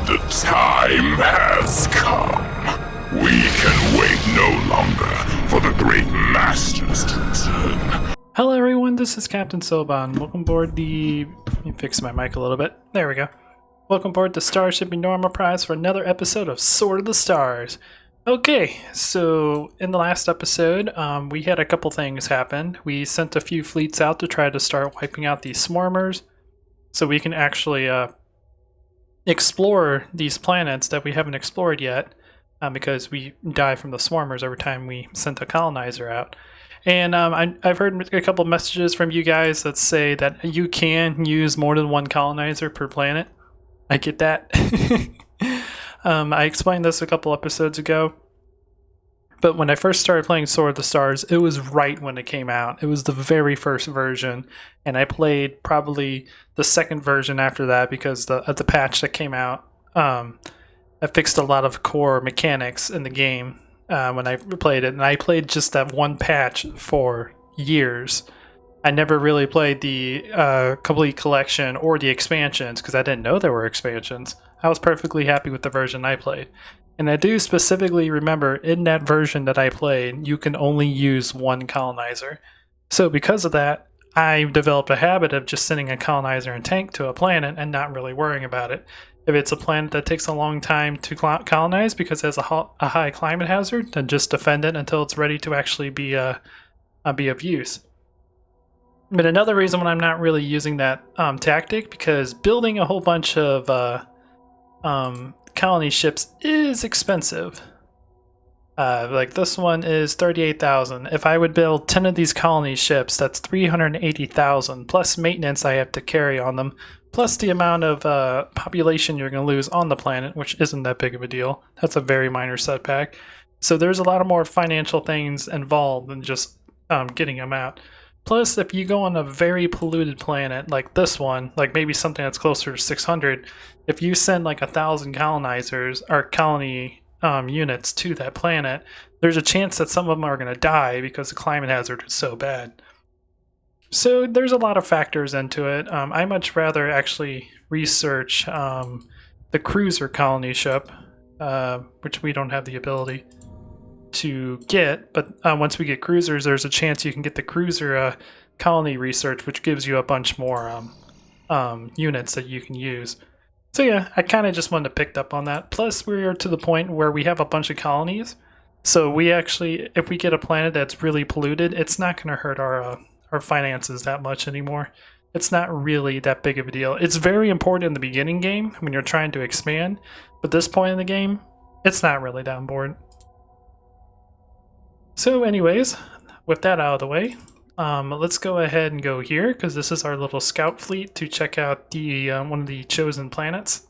The time has come. We can wait no longer for the great masters to return. Hello everyone, this is Captain Soban. Welcome aboard the... Let me fix my mic a little bit. There we go. Welcome aboard the Starship Normal Prize for another episode of Sword of the Stars. Okay, so in the last episode, we had a couple things happen. We sent a few fleets out to try to start wiping out these swarmers, so we can actually explore these planets that we haven't explored yet, because we die from the swarmers every time we sent a colonizer out. And I've heard a couple messages from you guys that say that you can use more than one colonizer per planet. I get that. I explained this a couple episodes ago. But when I first started playing Sword of the Stars, it was right when it came out. It was the very first version. And I played probably the second version after that because of the patch that came out. I fixed a lot of core mechanics in the game. When I played it, and I played just that one patch for years. I never really played the complete collection or the expansions because I didn't know there were expansions. I was perfectly happy with the version I played. And I do specifically remember in that version that I played, you can only use one colonizer. So because of that, I developed a habit of just sending a colonizer and tank to a planet and not really worrying about it. If it's a planet that takes a long time to colonize because it has a high climate hazard, then just defend it until it's ready to actually be of use. But another reason why I'm not really using that tactic, because building a whole bunch of colony ships is expensive. Like this one is 38,000. If I would build 10 of these colony ships, that's 380,000 plus maintenance I have to carry on them. Plus the amount of population you're going to lose on the planet, which isn't that big of a deal. That's a very minor setback. So there's a lot of more financial things involved than just getting them out. Plus, if you go on a very polluted planet like this one, like maybe something that's closer to 600, if you send like 1,000 colonizers or colony units to that planet, there's a chance that some of them are going to die because the climate hazard is so bad. So there's a lot of factors into it. I much rather actually research the cruiser colony ship, which we don't have the ability to get. But once we get cruisers, there's a chance you can get the cruiser colony research, which gives you a bunch more units that you can use. So yeah, I kind of just wanted to pick up on that. Plus, we're to the point where we have a bunch of colonies. So we actually, if we get a planet that's really polluted, it's not going to hurt our finances that much anymore. It's not really that big of a deal. It's very important in the beginning game when you're trying to expand, but this point in the game, it's not really that important. So anyways, with that out of the way, let's go ahead and go here because this is our little scout fleet to check out the one of the chosen planets.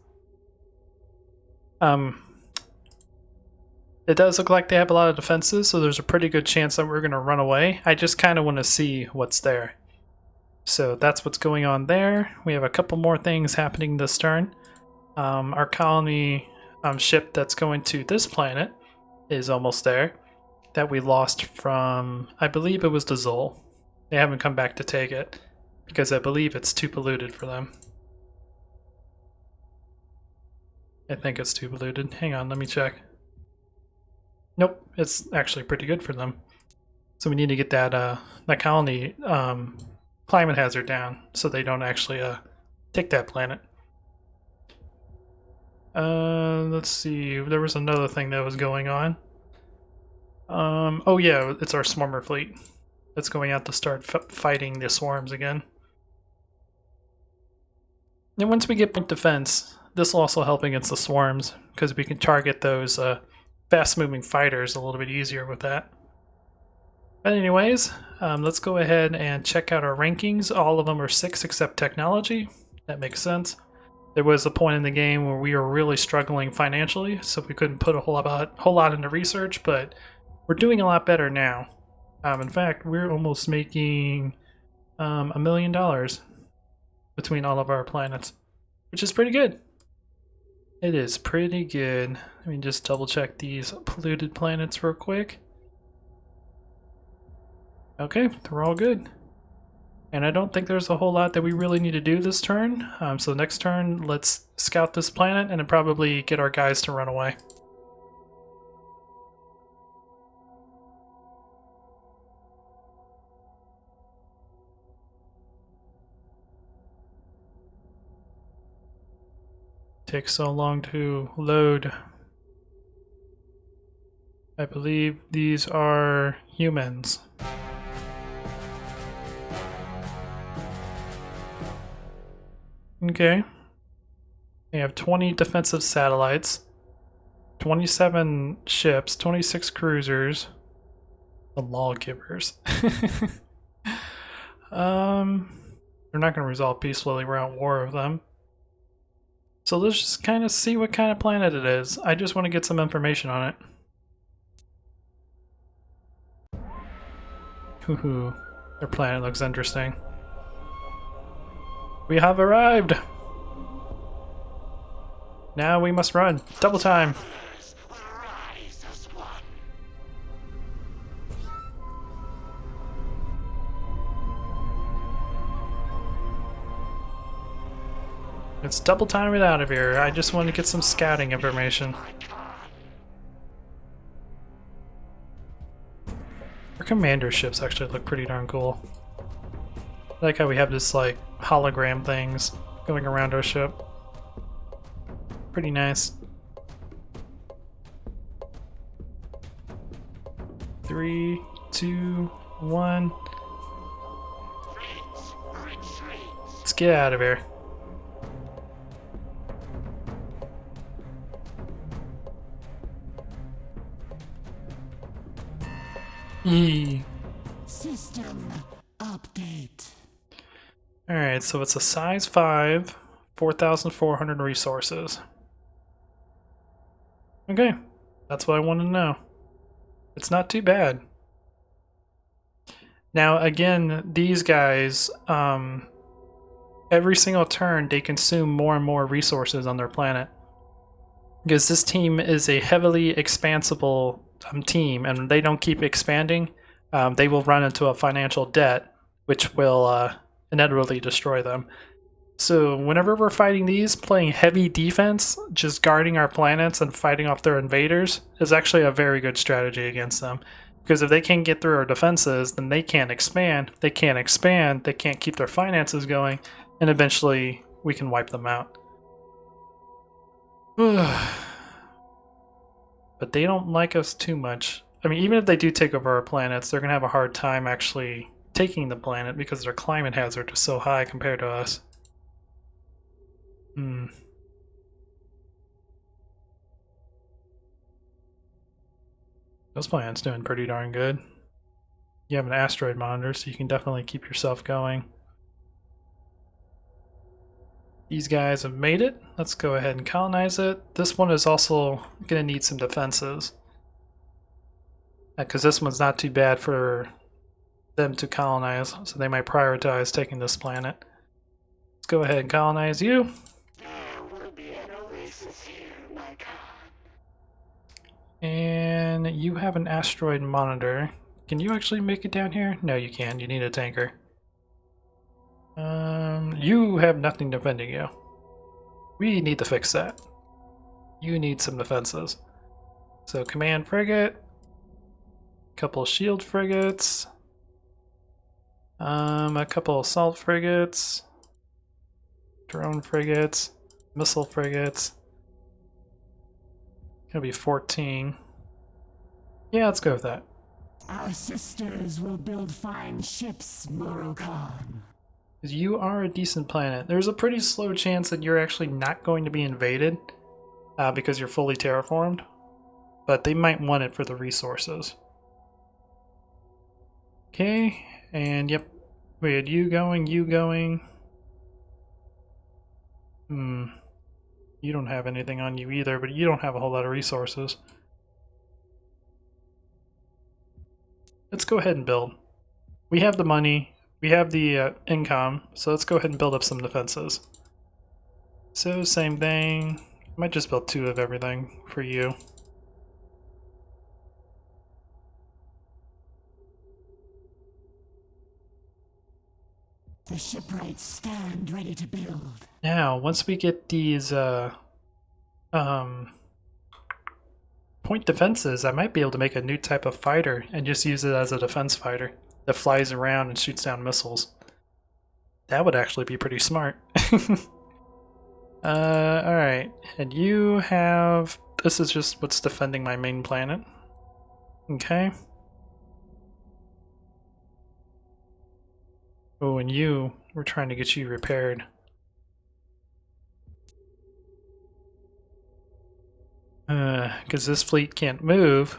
It does look like they have a lot of defenses, so there's a pretty good chance that we're going to run away. I just kind of want to see what's there. So that's what's going on there. We have a couple more things happening this turn. Our colony ship that's going to this planet is almost there. That we lost from, I believe it was the Zol. They haven't come back to take it because I believe it's too polluted for them. I think it's too polluted. Hang on, let me check. Nope, it's actually pretty good for them. So we need to get that colony climate hazard down so they don't actually take that planet. Let's see, there was another thing that was going on. Oh yeah, it's our swarmer fleet that's going out to start fighting the swarms again. And once we get point defense, this will also help against the swarms because we can target those fast-moving fighters a little bit easier with that. But anyways, let's go ahead and check out our rankings. All of them are 6 except technology. That makes sense. There was a point in the game where we were really struggling financially, so we couldn't put a whole lot into research, but we're doing a lot better now. In fact, we're almost making $1 million between all of our planets, which is pretty good. It is pretty good. Let me just double check these polluted planets real quick. Okay, they're all good. And I don't think there's a whole lot that we really need to do this turn. So next turn, let's scout this planet and then probably get our guys to run away. Takes so long to load. I believe these are humans. Okay. They have 20 defensive satellites, 27 ships, 26 cruisers. The lawgivers. They're not going to resolve peacefully. We're at war with them. So let's just kind of see what kind of planet it is. I just want to get some information on it. Hoo-hoo. Their planet looks interesting. We have arrived! Now we must run. Double time! Let's double time it out of here. I just want to get some scouting information. Our commander ships actually look pretty darn cool. I like how we have this like hologram things going around our ship. Pretty nice. 3, 2, 1. Let's get out of here. System update. Alright, so it's a size 5, 4,400 resources. Okay, that's what I wanted to know. It's not too bad. Now, again, these guys, every single turn, they consume more and more resources on their planet. Because this team is a heavily expansible team, and they don't keep expanding, they will run into a financial debt, which will inevitably destroy them. So whenever we're fighting these, playing heavy defense, just guarding our planets and fighting off their invaders is actually a very good strategy against them. Because if they can't get through our defenses, then they can't expand. They can't expand, they can't keep their finances going, and eventually we can wipe them out. But they don't like us too much. I mean, even if they do take over our planets, they're going to have a hard time actually taking the planet because their climate hazard is so high compared to us. This planet's doing pretty darn good. You have an asteroid monitor, so you can definitely keep yourself going. These guys have made it. Let's go ahead and colonize it. This one is also going to need some defenses. Because this one's not too bad for them to colonize, so they might prioritize taking this planet. Let's go ahead and colonize you. There will be an oasis here, my god. And you have an asteroid monitor. Can you actually make it down here? No, you can't. You need a tanker. You have nothing defending you. We need to fix that. You need some defenses. So command frigate, couple shield frigates, a couple assault frigates, drone frigates, missile frigates. Gonna be 14. Yeah, let's go with that. Our sisters will build fine ships, Murukan. You are a decent planet. There's a pretty slow chance that you're actually not going to be invaded because you're fully terraformed, but they might want it for the resources. Okay, and yep, we had you going. You don't have anything on you either, but you don't have a whole lot of resources. Let's go ahead and build. We have the money. We have the income, so let's go ahead and build up some defenses. So same thing, might just build 2 of everything for you. The shipwrights stand ready to build. Now, once we get these point defenses, I might be able to make a new type of fighter and just use it as a defense fighter that flies around and shoots down missiles. That would actually be pretty smart. Alright. And you have... This is just what's defending my main planet. Okay. Oh, and you... We're trying to get you repaired. Because this fleet can't move.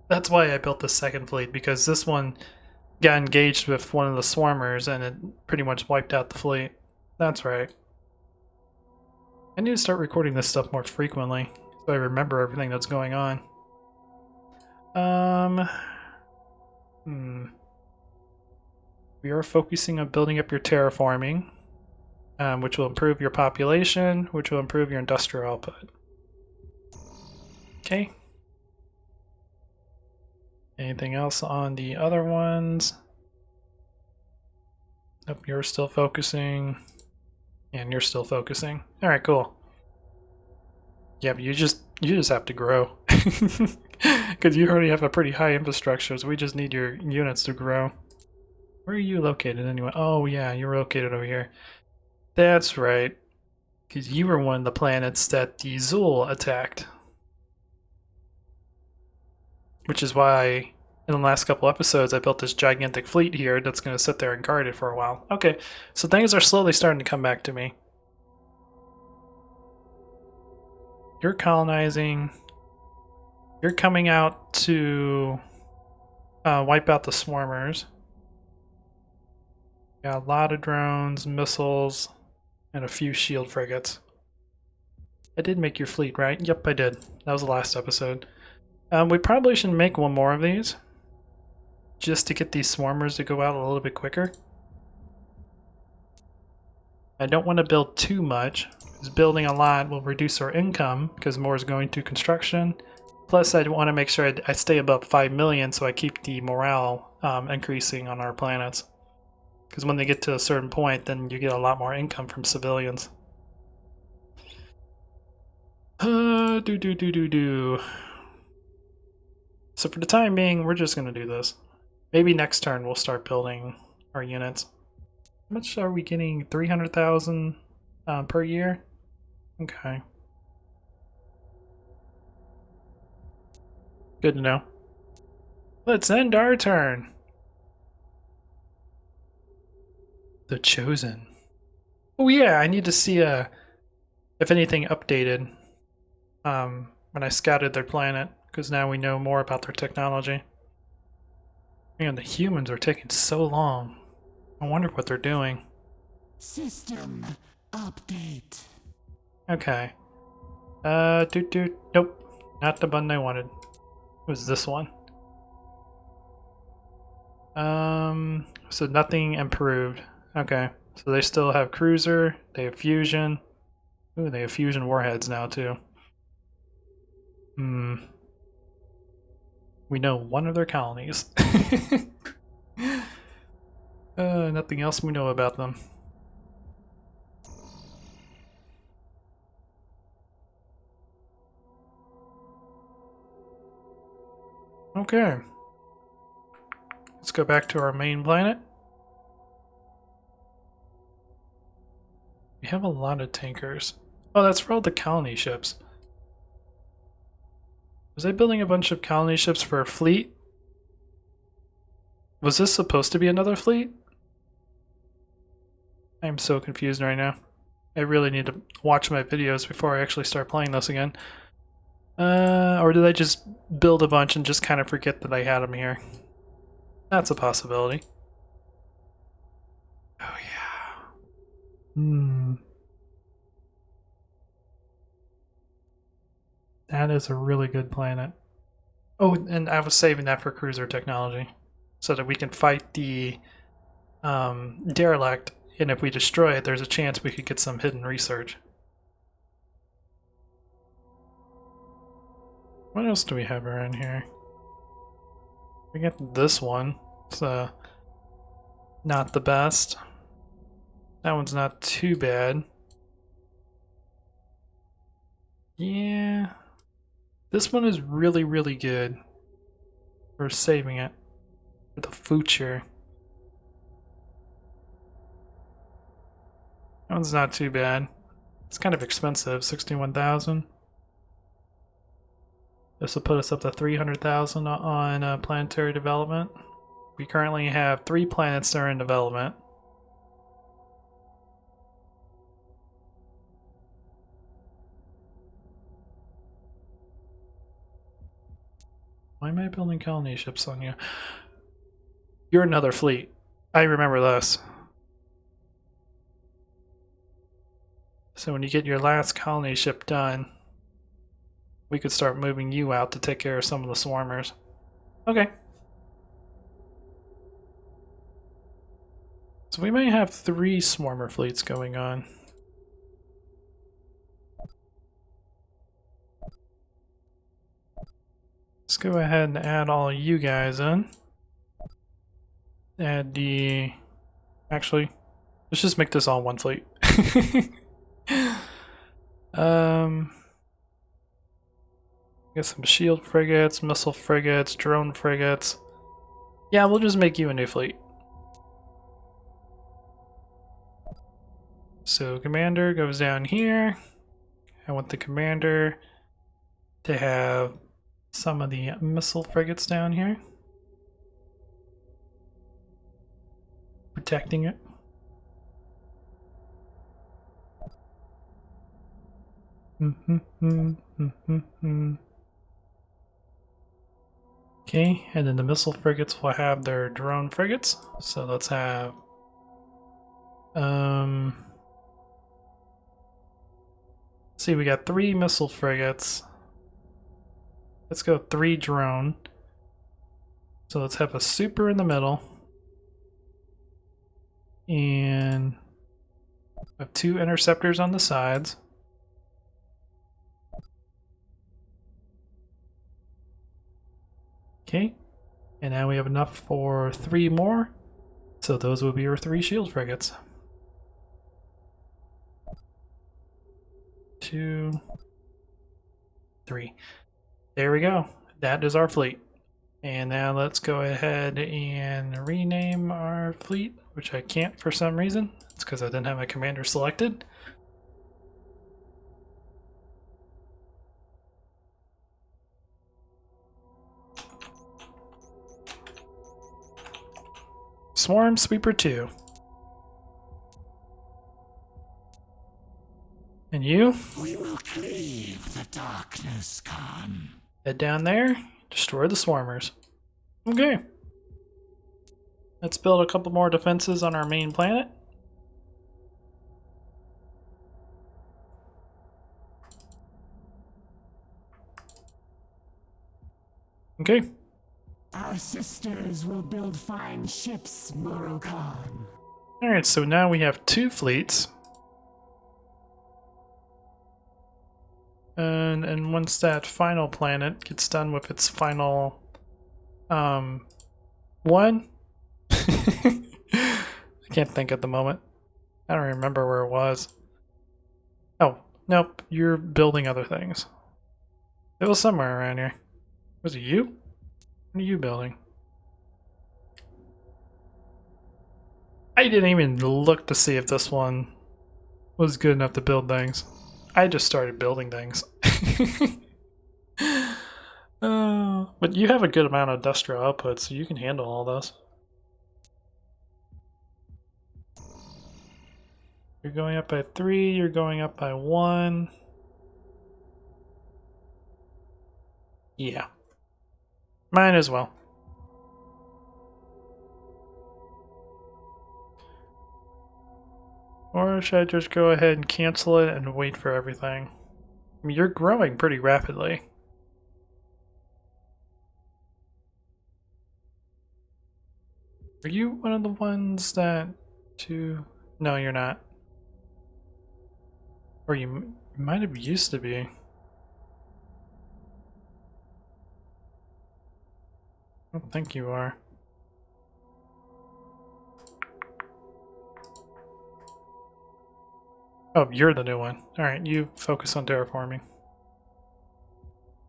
That's why I built the second fleet, because this one got engaged with one of the swarmers and it pretty much wiped out the fleet. That's right. I need to start recording this stuff more frequently so I remember everything that's going on. We are focusing on building up your terraforming, which will improve your population, which will improve your industrial output. Okay. Anything else on the other ones? Nope, you're still focusing. And you're still focusing. Alright, cool. Yeah, but you just have to grow. Because you already have a pretty high infrastructure, so we just need your units to grow. Where are you located anyway? Oh yeah, you're located over here. That's right. Because you were one of the planets that the Zul attacked. Which is why, in the last couple episodes, I built this gigantic fleet here that's going to sit there and guard it for a while. Okay, so things are slowly starting to come back to me. You're colonizing. You're coming out to wipe out the swarmers. Got a lot of drones, missiles, and a few shield frigates. I did make your fleet, right? Yep, I did. That was the last episode. We probably should make one more of these, just to get these swarmers to go out a little bit quicker. I don't want to build too much, because building a lot will reduce our income, because more is going to construction. Plus, I want to make sure I stay above 5 million, so I keep the morale increasing on our planets. Because when they get to a certain point, then you get a lot more income from civilians. So for the time being, we're just going to do this. Maybe next turn we'll start building our units. How much are we getting? 300,000 per year? Okay. Good to know. Let's end our turn. The Chosen. Oh yeah, I need to see if anything updated when I scouted their planet. Because now we know more about their technology. Man, the humans are taking so long. I wonder what they're doing. System update. Okay. Nope. Not the button I wanted. It was this one. So nothing improved. Okay. So they still have cruiser, they have fusion. Ooh, they have fusion warheads now too. We know one of their colonies. Nothing else we know about them. Okay. Let's go back to our main planet. We have a lot of tankers. Oh, that's for all the colony ships. Was I building a bunch of colony ships for a fleet? Was this supposed to be another fleet? I am so confused right now. I really need to watch my videos before I actually start playing this again. Or did I just build a bunch and just kind of forget that I had them here? That's a possibility. Oh yeah. That is a really good planet. Oh, and I was saving that for cruiser technology, so that we can fight the derelict, and if we destroy it, there's a chance we could get some hidden research. What else do we have around here? We got this one. It's not the best. That one's not too bad. Yeah. This one is really, really good for saving it for the future. That one's not too bad. It's kind of expensive, 61,000. This will put us up to 300,000 on planetary development. We currently have 3 planets that are in development. Why am I building colony ships on you? You're another fleet. I remember this. So when you get your last colony ship done, we could start moving you out to take care of some of the swarmers. Okay. So we may have 3 swarmer fleets going on. Let's go ahead and add all you guys in. Add the... Actually, let's just make this all one fleet. Get some shield frigates, missile frigates, drone frigates. Yeah, we'll just make you a new fleet. So commander goes down here. I want the commander to have some of the missile frigates down here. Protecting it. Okay, and then the missile frigates will have their drone frigates. So let's have see, we got 3 missile frigates. Let's go 3 drone. So let's have a super in the middle. And have 2 interceptors on the sides. Okay, and now we have enough for 3 more. So those will be our 3 shield frigates. 2, 3. There we go. That is our fleet. And now let's go ahead and rename our fleet, which I can't for some reason. It's because I didn't have a commander selected. Swarm Sweeper 2. And you? We will cleave the darkness, Khan. Head down there, destroy the swarmers. Okay. Let's build a couple more defenses on our main planet. Okay. Our sisters will build fine ships, Moro Khan. Alright, so now we have 2 fleets. And once that final planet gets done with its final one. I can't think at the moment. I don't remember where it was. Oh, nope, you're building other things. It was somewhere around here. Was it you? What are you building? I didn't even look to see if this one was good enough to build things. I just started building things. But you have a good amount of industrial output, so you can handle all this. You're going up by 3, you're going up by 1. Yeah. Mine as well. Or should I just go ahead and cancel it and wait for everything? I mean, you're growing pretty rapidly. Are you one of the ones that to... No, you're not. Or you might have used to be. I don't think you are. Oh, you're the new one. Alright, you focus on terraforming.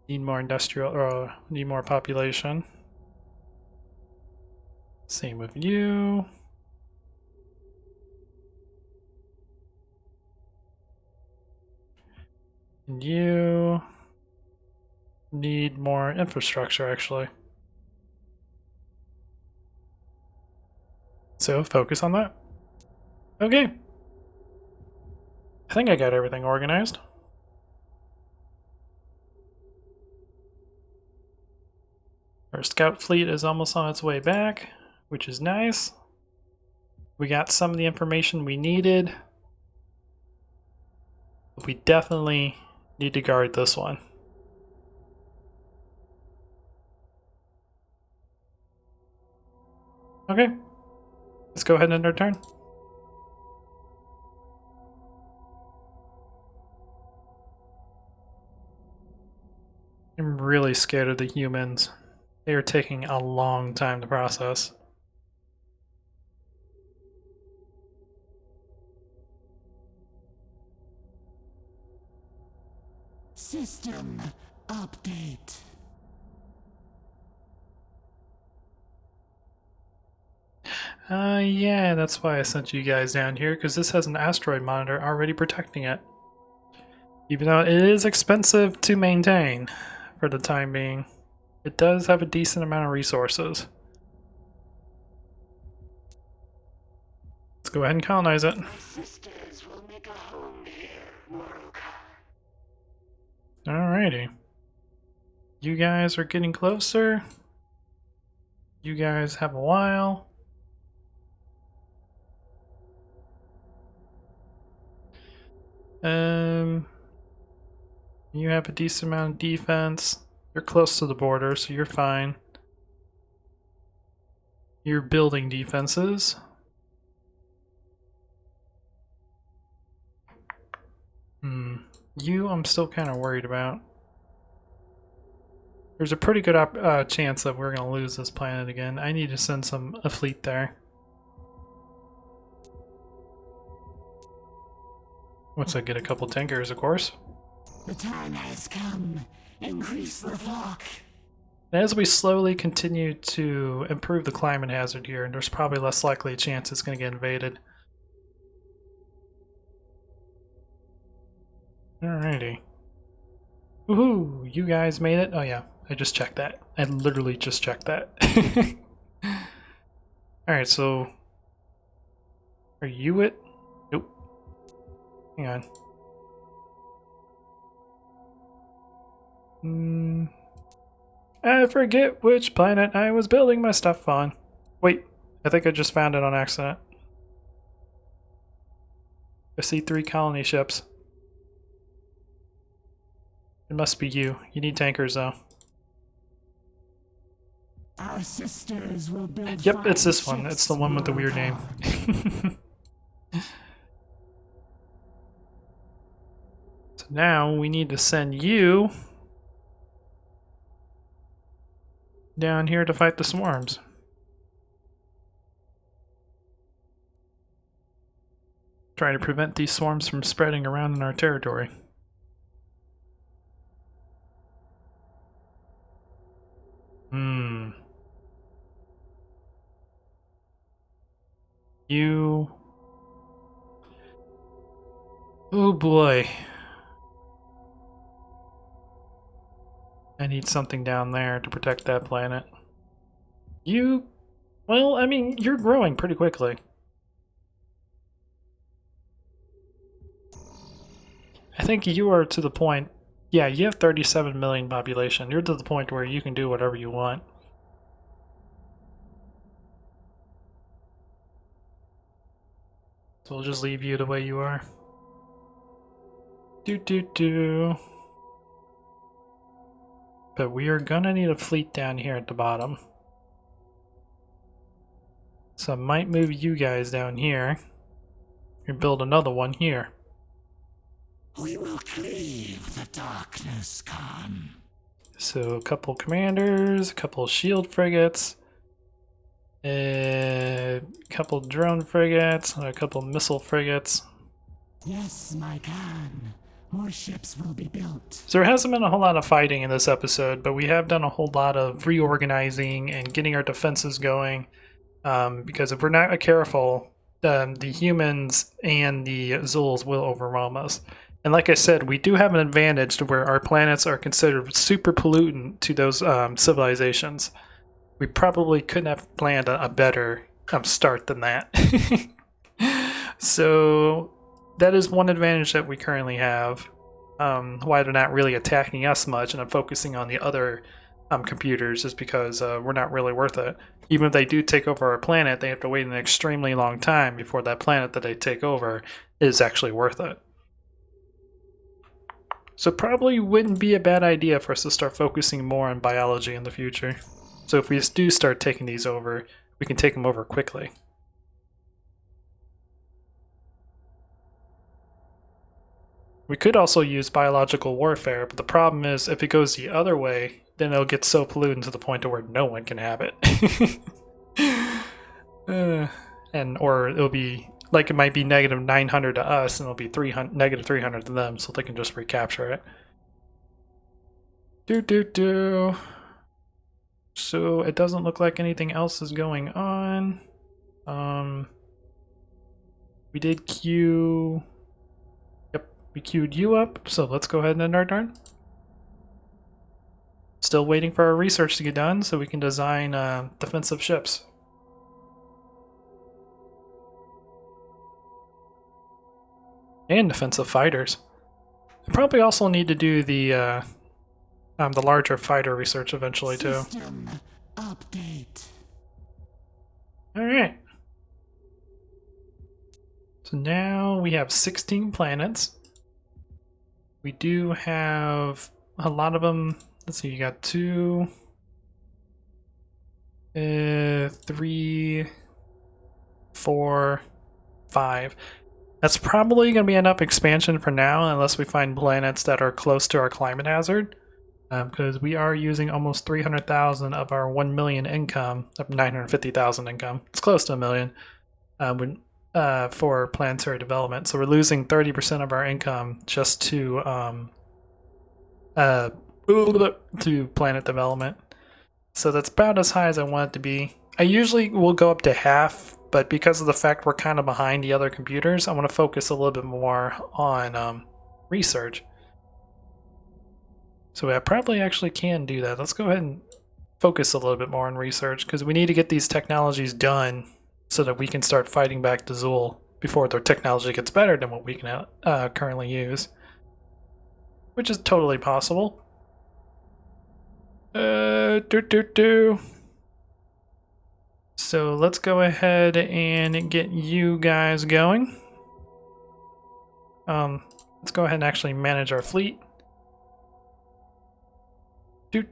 Need more industrial, need more population. Same with you. And you need more infrastructure, actually. So focus on that. Okay. I think I got everything organized. Our scout fleet is almost on its way back, which is nice. We got some of the information we needed. But we definitely need to guard this one. Okay. Let's go ahead and end our turn. I'm really scared of the humans. They are taking a long time to process. System update. Yeah, that's why I sent you guys down here, because this has an asteroid monitor already protecting it. Even though it is expensive to maintain for the time being, it does have a decent amount of resources. Let's go ahead and colonize it. My sisters will make a home here, Moroka. Alrighty. You guys are getting closer. You guys have a while. You have a decent amount of defense. You're close to the border, so you're fine. You're building defenses. You, I'm still kind of worried about. There's a pretty good chance that we're going to lose this planet again. I need to send a fleet there. Once I get a couple tankers, of course. The time has come. Increase the flock. As we slowly continue to improve the climate hazard here, there's probably less likely a chance it's going to get invaded. Alrighty. Woohoo! You guys made it? Oh yeah, I just checked that. I literally just checked that. Alright, so... Are you it? Nope. Hang on. I forget which planet I was building my stuff on. Wait, I think I just found it on accident. I see 3 colony ships. It must be you. You need tankers though. Our sisters will build. Yep, it's this one. It's the one with the weird name. So now we need to send you down here to fight the swarms. Try to prevent these swarms from spreading around in our territory. You... Oh boy. I need something down there to protect that planet. You... Well, I mean, you're growing pretty quickly. I think you are to the point... Yeah, you have 37 million population. You're to the point where you can do whatever you want. So we'll just leave you the way you are. But we are gonna need a fleet down here at the bottom. So I might move you guys down here and build another one here. We will cleave the darkness, Khan. So a couple commanders, a couple shield frigates, a couple drone frigates, and a couple missile frigates. Yes, my Khan. More ships will be built. So there hasn't been a whole lot of fighting in this episode, but we have done a whole lot of reorganizing and getting our defenses going. Because if we're not careful, the humans and the Zulus will overwhelm us. And like I said, we do have an advantage to where our planets are considered super pollutant to those civilizations. We probably couldn't have planned a better start than that. So that is one advantage that we currently have. Why they're not really attacking us much and I'm focusing on the other computers is because we're not really worth it. Even if they do take over our planet, they have to wait an extremely long time before that planet that they take over is actually worth it. So probably wouldn't be a bad idea for us to start focusing more on biology in the future. So if we do start taking these over, we can take them over quickly. We could also use biological warfare, but the problem is if it goes the other way, then it'll get so polluted to the point to where no one can have it. Or it'll be like it might be negative 900 to us, and it'll be negative 300 to them, so they can just recapture it. So it doesn't look like anything else is going on. We did queue. Yep, we queued you up. So let's go ahead and end our turn. Still waiting for our research to get done so we can design defensive ships. And defensive fighters. We probably also need to do the larger fighter research eventually too. System update. All right. So now we have 16 planets. We do have a lot of them. Let's see, you got 2, 3, 4, 5. That's probably going to be enough expansion for now, unless we find planets that are close to our climate hazard. Because we are using almost 300,000 of our 1 million income, of 950,000 income. It's close to a million for planetary development. So we're losing 30% of our income just to planet development. So that's about as high as I want it to be. I usually will go up to half, but because of the fact we're kind of behind the other computers, I want to focus a little bit more on research. So I probably actually can do that. Let's go ahead and focus a little bit more on research because we need to get these technologies done so that we can start fighting back to Zul before their technology gets better than what we can currently use. Which is totally possible. So let's go ahead and get you guys going. Let's go ahead and actually manage our fleet. We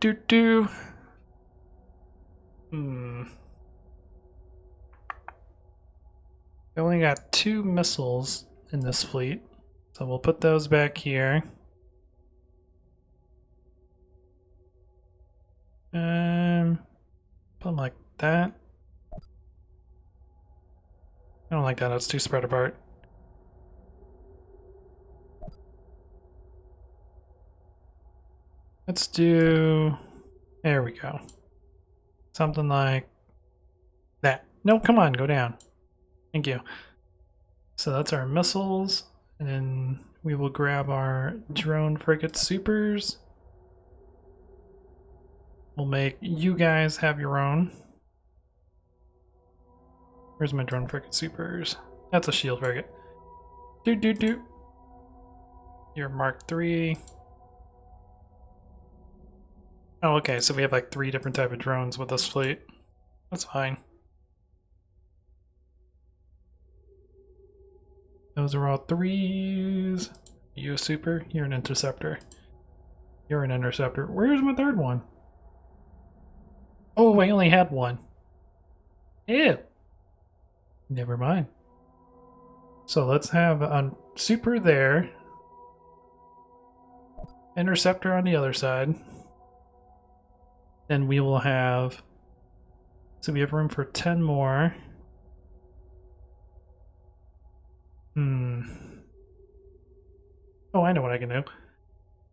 only got 2 missiles in this fleet, so we'll put those back here. Put them like that. I don't like that, it's too spread apart. Let's do... There we go. Something like that. No, come on, go down. Thank you. So that's our missiles, and then we will grab our drone frigate supers. We'll make you guys have your own. Where's my drone frigate supers? That's a shield frigate. You're Mark III. Oh, okay, so we have like 3 different type of drones with this fleet. That's fine. Those are all 3s. You a super? You're an interceptor. You're an interceptor. Where's my 3rd one? Oh, I only had 1. Ew. Never mind. So let's have a super there. Interceptor on the other side. Then we will have... So we have room for 10 more. Oh, I know what I can do.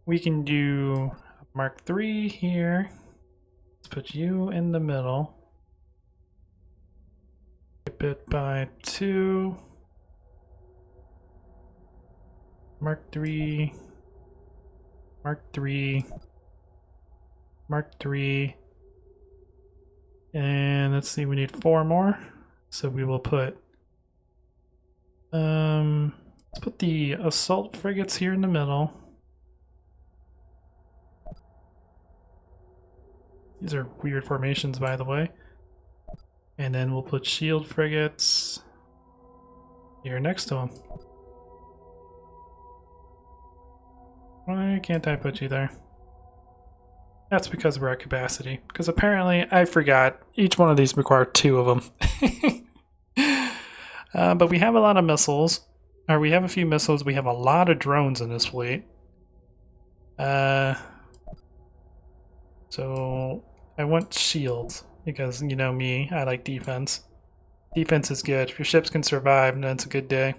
We can do Mark 3 here. Let's put you in the middle. Skip it by 2. Mark 3. Mark 3. Mark 3. And let's see, we need 4 more. So we will put let's put the assault frigates here in the middle. These are weird formations, by the way. And then we'll put shield frigates here next to them. Why can't I put you there? That's because we're at capacity. Because apparently, I forgot, each one of these require 2 of them. But we have a lot of missiles. Or we have a few missiles. We have a lot of drones in this fleet. So I want shields. Because, you know me, I like defense. Defense is good. If your ships can survive, then it's a good day.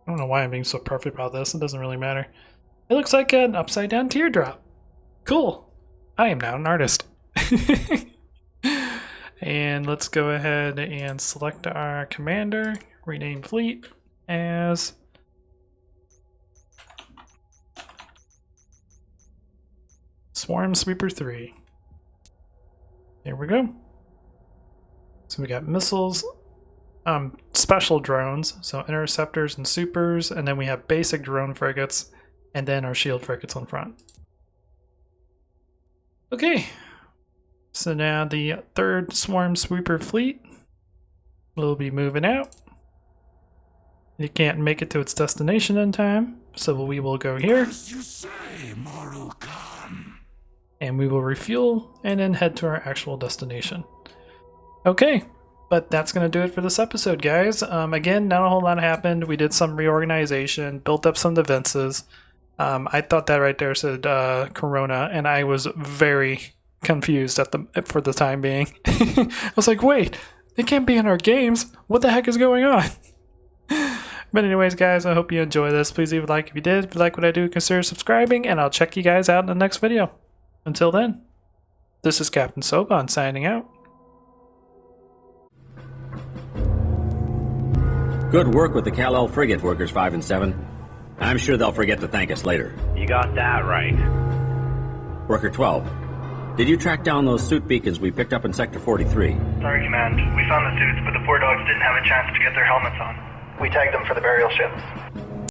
I don't know why I'm being so perfect about this. It doesn't really matter. It looks like an upside down teardrop. Cool. I am now an artist. And let's go ahead and select our commander. Rename fleet as Swarm Sweeper 3. There we go. So we got missiles, special drones, so interceptors and supers, and then we have basic drone frigates, and then our shield frigates on front. Okay, so now the 3rd Swarm Sweeper fleet will be moving out. It can't make it to its destination in time, so we will go here. As you say, Mortal Khan. And we will refuel and then head to our actual destination. Okay, but that's going to do it for this episode, guys. Again, not a whole lot happened. We did some reorganization, built up some defenses. I thought that right there said Corona, and I was very confused for the time being. I was like, wait, it can't be in our games. What the heck is going on? But anyways, guys, I hope you enjoy this. Please leave a like if you did. If you like what I do, consider subscribing, and I'll check you guys out in the next video. Until then, this is Captain Soban signing out. Good work with the Kal-El frigate, Workers 5 and 7. I'm sure they'll forget to thank us later. You got that right. Worker 12, did you track down those suit beacons we picked up in Sector 43? Sorry, Command. We found the suits, but the 4 dogs didn't have a chance to get their helmets on. We tagged them for the burial ships.